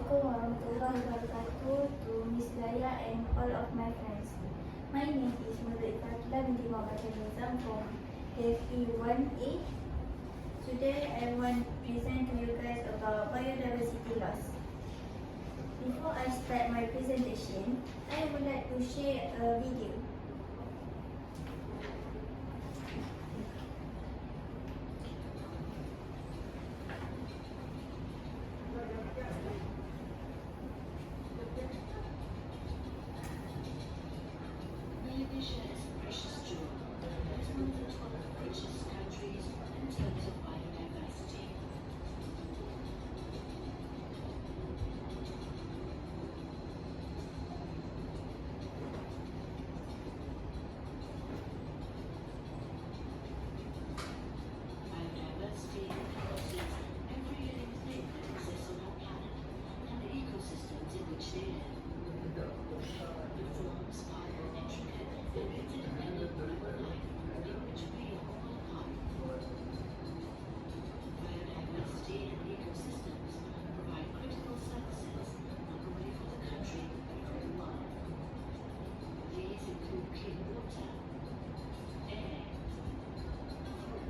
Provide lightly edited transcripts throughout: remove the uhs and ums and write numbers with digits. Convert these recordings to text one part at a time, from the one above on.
Assalamualaikum warahmatullahi wabarakatuh to Miss Gaya and all of my friends. My name is Murid Fatila binti Muhammad Nizam from FE1A. Today I want to present to you guys about biodiversity loss. Before I start my presentation, I would like to share a video. Asia is a precious jewel. It's one of the 12 richest countries in terms of biodiversity. Biodiversity encompasses every living thing that exists on our planet and the ecosystems in which they live. It forms part of an intricate and interdependent web of life in which we are all a part. Biodiversity and ecosystems provide critical services not only for the country but for the world. These include clean water, air, food,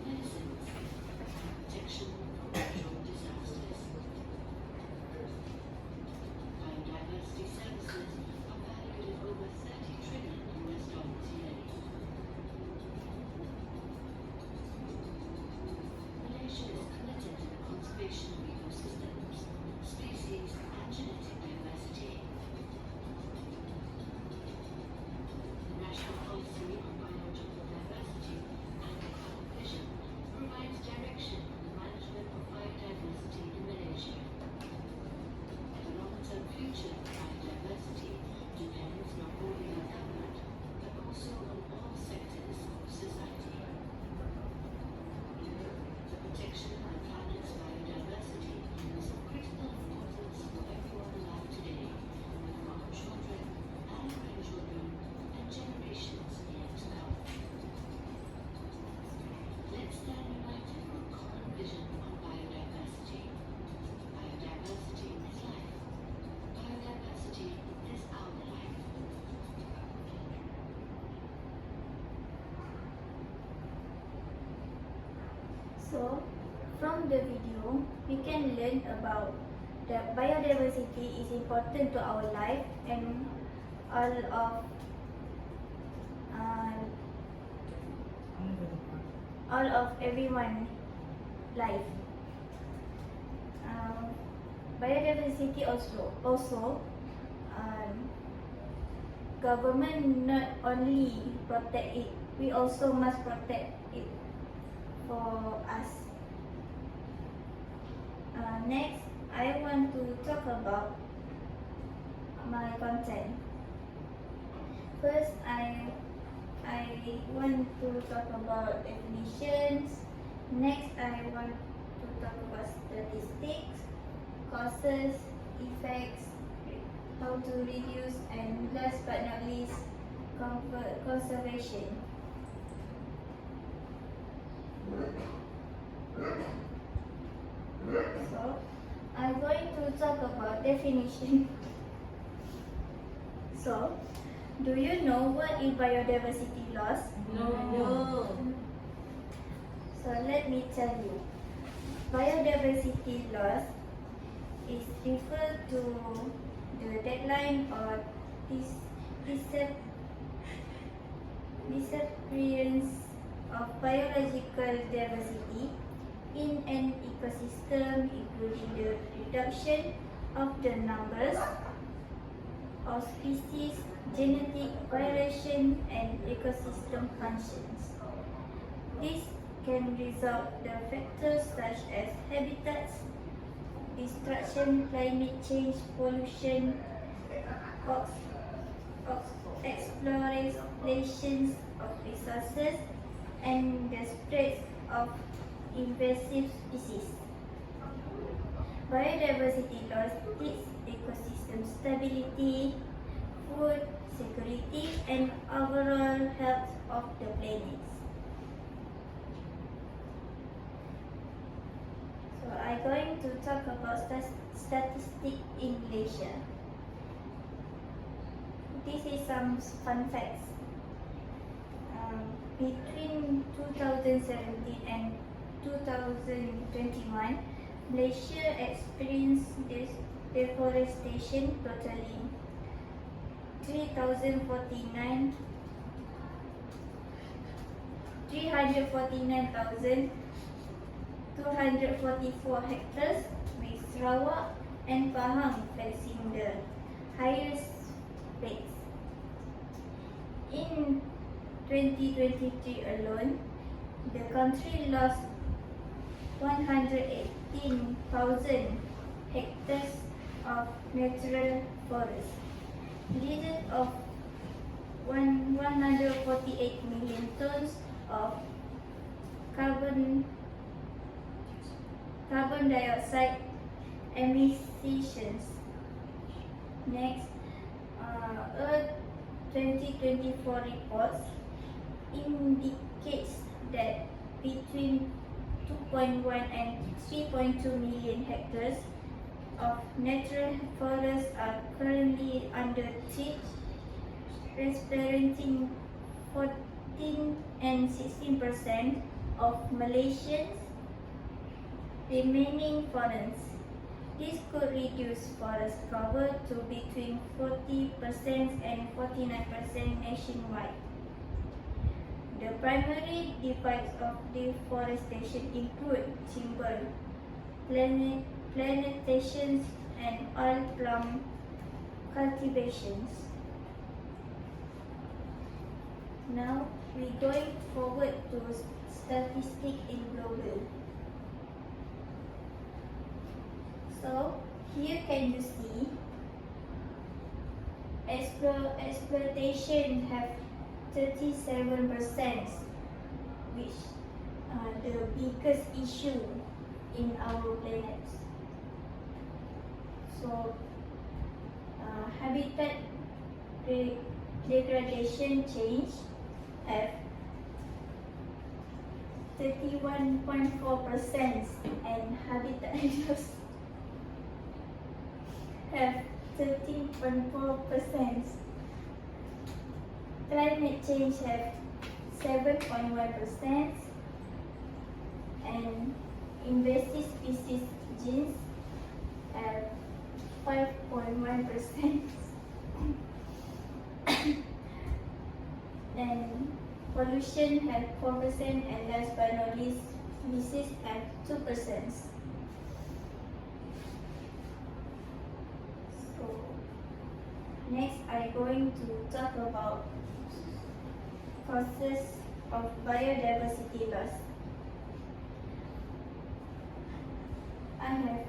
medicines, protection from natural disasters. Biodiversity services are valued at over $30 trillion yearly. Malaysia is committed to the conservation of ecosystems, species, and genetic diversity. The National Policy on Biological Diversity and the Climate Vision provides direction on the management of biodiversity in Malaysia. The long-term future of biodiversity depends not only on government, but also on all sectors of society. The protection of the planet's biodiversity is of critical importance for everyone alive today, and for our children and grandchildren and generations yet to come. Let's stand united for a common vision on biodiversity. Biodiversity is life. Biodiversity is our life. So, from the video, we can learn about that biodiversity is important to our life and all of everyone life. Biodiversity also government not only protect it, we also must protect it for us. Next, I want to talk about my content. First, I want to talk about definitions. Next, I want to talk about statistics, causes, effects, how to reduce, and last but not least, conservation. So, I'm going to talk about definition. So, do you know what is biodiversity loss? No. So let me tell you. Biodiversity loss is referred to the decline or disappearance of biological diversity in an ecosystem, including the reduction of the numbers of species, genetic variation, and ecosystem functions. This can result the factors such as habitats destruction, climate change, pollution, exploration of resources, and the spread of invasive species. Biodiversity loss threats ecosystem stability, food security, and overall health of the planet. So I going to talk about statistics in Malaysia. This is some fun facts. Between 2017 and 2021, Malaysia experienced deforestation totaling 349,244 hectares, with Sarawak and Pahang facing the highest rates. In 2023 alone, the country lost 118,000 hectares of natural forest, leading of 148 million tons of carbon dioxide emissions. Next, a 2024 reports indicates that between 2.1 and 3.2 million hectares of natural forests are currently under threat, representing 14 and 16% of Malaysians' remaining forests. This could reduce forest cover to between 40% and 49% nationwide. The primary effects of deforestation include timber plantations and oil palm cultivations. Now we're going forward to statistics in global. So here can you see exploitation have 37%, which are the biggest issue in our planet. So habitat degradation change have 31.4% and habitat loss have 13.4%. Climate change have 7.1% and invasive species genes have 5.1%. And pollution have 4% and last but not least, disease have 2%. So next I'm going to talk about causes of biodiversity loss. I have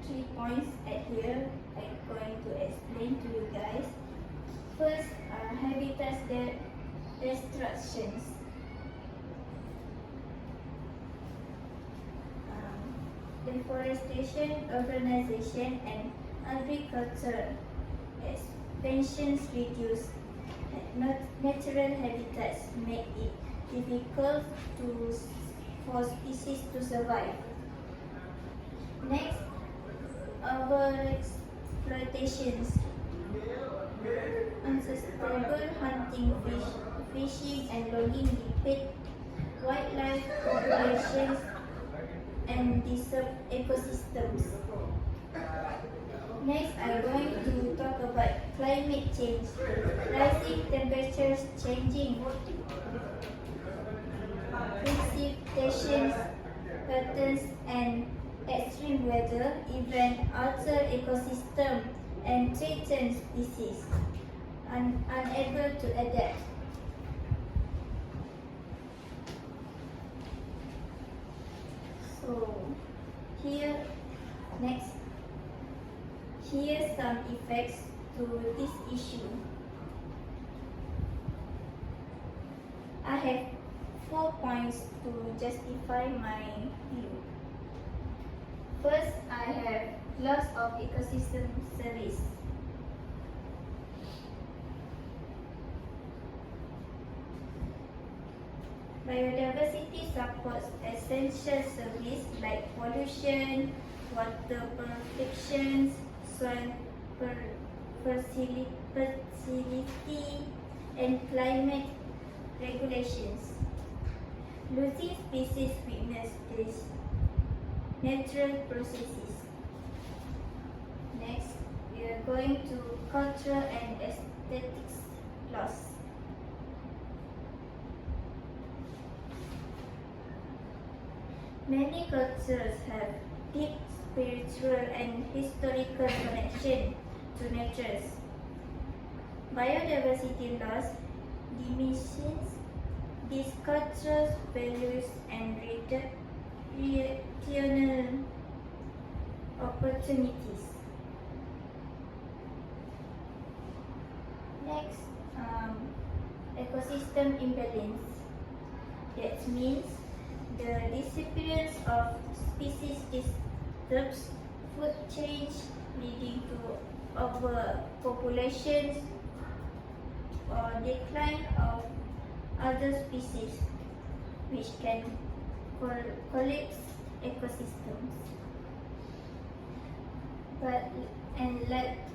3 points at here I'm going to explain to you guys. First, habitat destructions. Deforestation, urbanization, and agriculture expansions reduce natural habitats, make it difficult for species to survive. Next, overexploitations. Unsustainable hunting, fishing, and logging deplete wildlife populations and disturb ecosystems. Next, I'm going to talk about climate change. Rising temperatures, changing precipitation patterns, and extreme weather events alter ecosystem and threaten species unable to adapt. So here some effects to this issue. I have 4 points to justify my view. First, I have loss of ecosystem service. Biodiversity supports essential services like pollution, water purification, soil fertility, and climate regulations. Losing species witness these natural processes. Next, we are going to cultural and aesthetics loss. Many cultures have deep spiritual and historical connection to nature. Biodiversity loss diminishes these cultures' values and regional opportunities. Next, ecosystem imbalance. That means the disappearance of species disturbs food chain, leading to overpopulations or decline of other species, which can collapse ecosystems.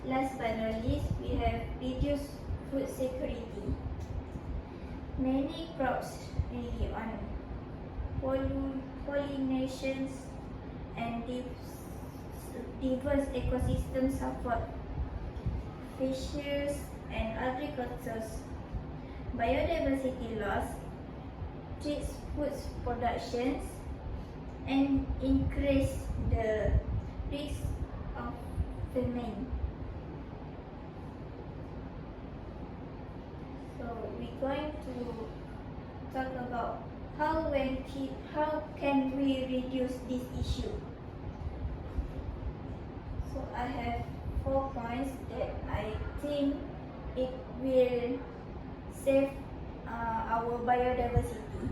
Last but not least, we have reduced food security. Many crops rely on pollinations and diverse ecosystems support fisheries and agriculture. Biodiversity loss treats food productions and increase the risk of famine. So we're going to talk about how can we reduce this issue. So I have 4 points that I think it will save our biodiversity.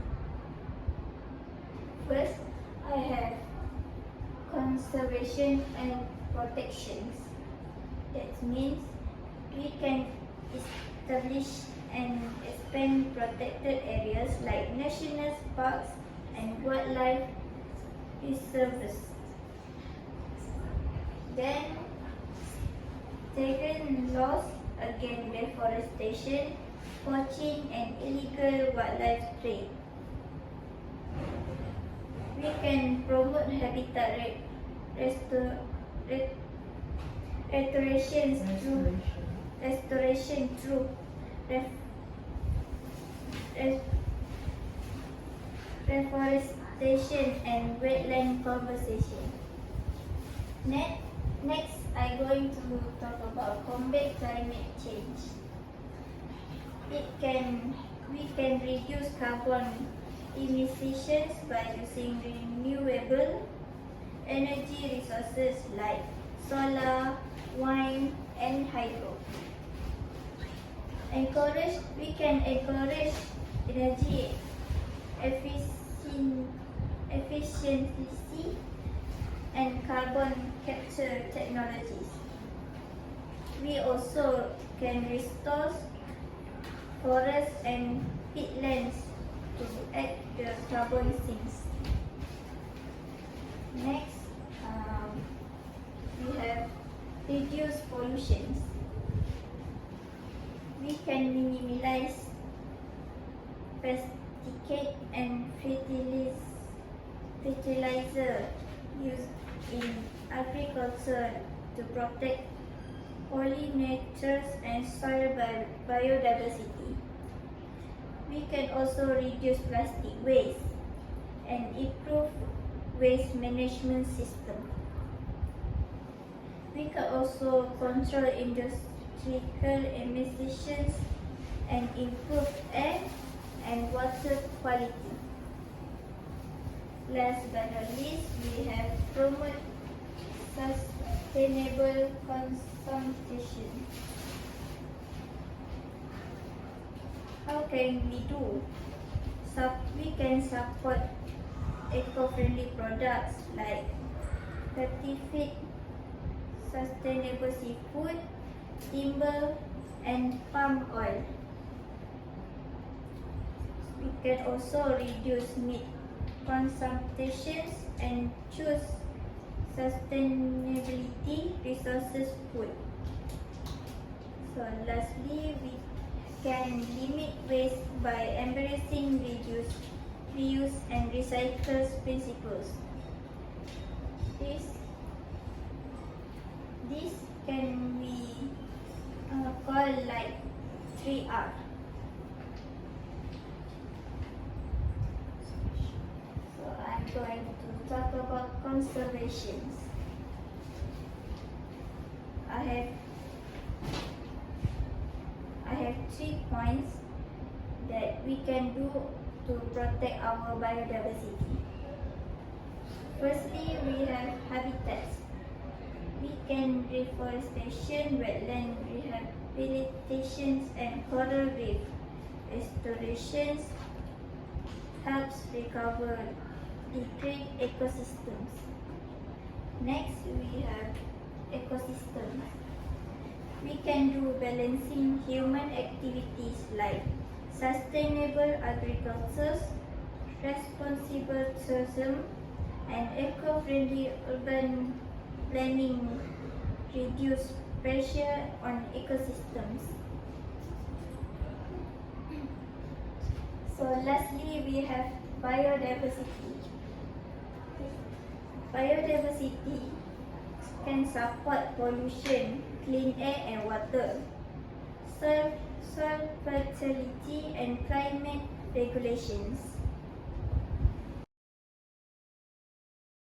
First, I have conservation and protections. That means we can establish and expand protected areas like national parks and wildlife reserves. Then, second, laws against deforestation, poaching, and illegal wildlife trade. We can promote habitat restoration through reforestation and wetland conservation. Next, I'm going to talk about combat climate change. We can reduce carbon emissions by using renewable energy resources like solar, wind, and hydro. We can encourage energy efficiency and carbon capture technologies. We also can restore forests and peatlands to add the carbon sinks. Next, we have reduced pollutions. We can minimize pesticide and fertilizer used in agriculture to protect pollinators and soil biodiversity. We can also reduce plastic waste and improve waste management system. We can also control industrial emissions and improve air and water quality. Last but not least, we have promote sustainable consumption. How can we do? We can support eco-friendly products like certified sustainable seafood, timber, and palm oil. We can also reduce meat consumptions and choose sustainability resources food. So lastly, we can limit waste by embracing reduce, reuse and recycle principles. This can be called like 3R. So I'm going to talk about conservation. I have 3 points that we can do to protect our biodiversity. Firstly, we have habitats. We can reforestation, wetland rehabilitations and coral reef restorations helps recover degraded ecosystems. Next, we have ecosystems. We can do balancing human activities like sustainable agriculture, responsible tourism, and eco-friendly urban planning reduce pressure on ecosystems. So lastly, we have biodiversity. Biodiversity can support pollution, clean air and water, soil fertility and climate regulations.